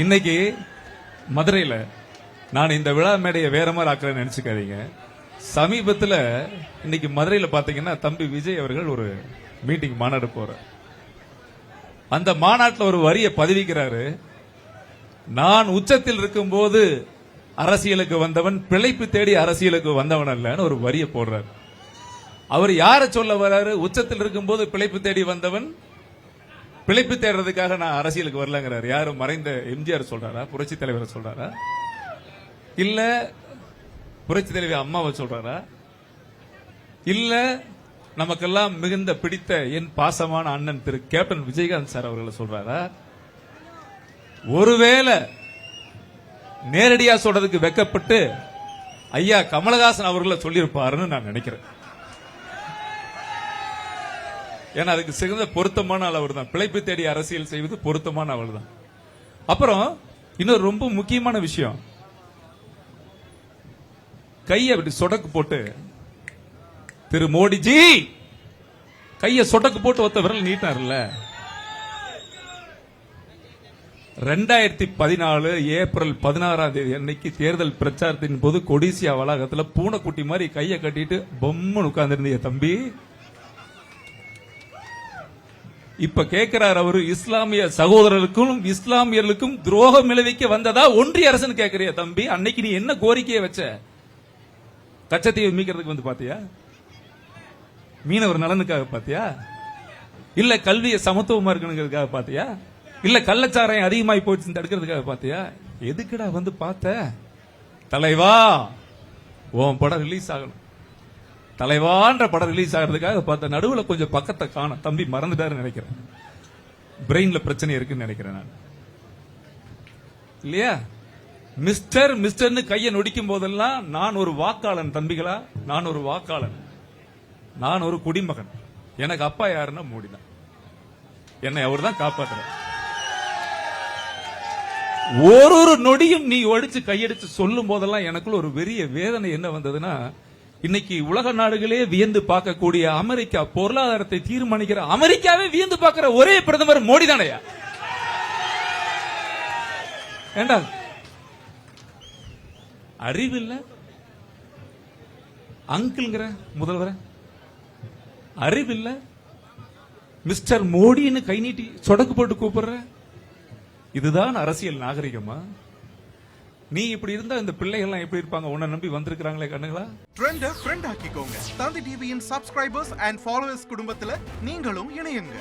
இன்னைக்கு மதுரையில் நான் இந்த விழா மேடையை வேற மாதிரி ஆக்கிறேன்னு நினைச்சுக்காதீங்க. சமீபத்தில் இன்னைக்கு மதுரையில் பாத்தீங்கன்னா தம்பி விஜய் அவர்கள் ஒரு மீட்டிங் மாநாடு போற அந்த மாநாட்டில் ஒரு வரியை பதிவிக்கிறாரு. நான் உச்சத்தில் இருக்கும் போது அரசியலுக்கு வந்தவன் பிழைப்பு தேடி அரசியலுக்கு வந்தவன் அல்லன்னு ஒரு வரியை போடுறாரு. அவர் யார சொல்ல வர்றாரு? உச்சத்தில் இருக்கும் போது பிழைப்பு தேடி வந்தவன் பிழைப்பு தேடுறதுக்காக நான் அரசியலுக்கு வரலங்கிறாரு. யாரு? மறைந்த எம்ஜிஆர் சொல்றாரா? புரட்சி தலைவரை சொல்றாரா? இல்ல புரட்சி தலைவர் அம்மாவை சொல்றாரா? இல்ல நமக்கெல்லாம் மிகுந்த பிடித்த என் பாசமான அண்ணன் திரு கேப்டன் விஜயகாந்த் சார் அவர்களை சொல்றாரா? ஒருவேளை நேரடியா சொல்றதுக்கு வெக்கப்பட்டு ஐயா கமலஹாசன் அவர்களை சொல்லியிருப்பாருன்னு நான் நினைக்கிறேன். ஏன்னா அதுக்கு சிறந்த பொருத்தமான அவர் தான். பிழைப்பு தேடி அரசியல் செய்வது பொருத்தமான அவர் தான். அப்புறம் இன்னொரு ரொம்ப முக்கியமான விஷயம், கையை அப்படி சொடக்கு போட்டு திரு மோடிஜி கையை சொடக்கு போட்டு ஒத்த விரல் நீட்டார்ல. 2014 ஏப்ரல் 16 அன்னைக்கு தேர்தல் பிரச்சாரத்தின் போது கொடிசியா வளாகத்தில் பூனைக்குட்டி மாதிரி கையை கட்டிட்டு பொம்மன் உட்கார்ந்திருந்தீங்க தம்பி. இப்ப கேட்கிறார் அவரு, இஸ்லாமிய சகோதரர்களுக்கும் இஸ்லாமியர்களுக்கும் துரோகம் விளைவிக்க வந்ததா ஒன்றிய அரசு கேட்கிறிய தம்பி? அன்னைக்கு நீ என்ன கோரிக்கையை வச்ச? கச்சத்தீவை மீக்கிறதுக்கு வந்து பாத்தியா? மீனவர் நலனுக்காக பாத்தியா? இல்ல கல்வியை சமத்துவமா இருக்கணுங்கிறதுக்காக பாத்தியா? இல்ல கள்ளச்சாராயம் அதிகமாய் போயிடுச்சு தடுக்கிறதுக்காக பாத்தியா? எதுக்குடா வந்து பார்த்த? தலைவா உன் படம் ரிலீஸ் ஆகணும், தலைவான்ற படம் ரிலீஸ் ஆகிறதுக்காக பார்த்த. நடுவில் கொஞ்சம் பக்கத்தை காண தம்பி மறந்துட்டாரு நினைக்கிறேன். பிரெயின்ல பிரச்சனை இருக்குன்னு நினைக்கிறேன் நான். இல்லையா? மிஸ்டர் மிஸ்டர்னு கையை நொடிக்கும் போதெல்லாம் நான் ஒரு வாக்காளன் தம்பிகளா, நான் ஒரு வாக்காளன், நான் ஒரு குடிமகன். எனக்கு அப்பா யாருன்னா மோடி தான். என்னை அவர் தான் காப்பாற்றுறார். ஒரு நொடியும் நீ ஒடிச்சு கையடிச்சு சொல்லும் போதெல்லாம் எனக்குள்ள ஒரு பெரிய வேதனை என்ன வந்ததுன்னா, இன்னைக்கு உலக நாடுகளே வியந்து பார்க்கக்கூடிய அமெரிக்கா, பொருளாதாரத்தை தீர்மானிக்கிற அமெரிக்காவே வியந்து பார்க்கிற ஒரே பிரதமர் மோடி தானையா? ஏண்டா அறிவில்ல அங்கிள்ங்கிற முதல்வர, அறிவில்ல மிஸ்டர் மோடின்னு கை நீட்டி சொடக்கு போட்டு கூப்பிடுற. இதுதான் அரசியல் நாகரிகமா? நீ இப்படி இருந்தா இந்த பிள்ளைகள் எப்படி இருப்பாங்க? உன்னை நம்பி வந்திருக்காங்களே கண்ணுங்களா? ட்ரெண்ட ஃப்ரெண்ட் ஆக்கிக்கோங்க. தந்தி டிவியின் சப்ஸ்கிரைபர்ஸ் அண்ட் ஃபாலோவர்ஸ் குடும்பத்துல நீங்களும் இணையுங்க.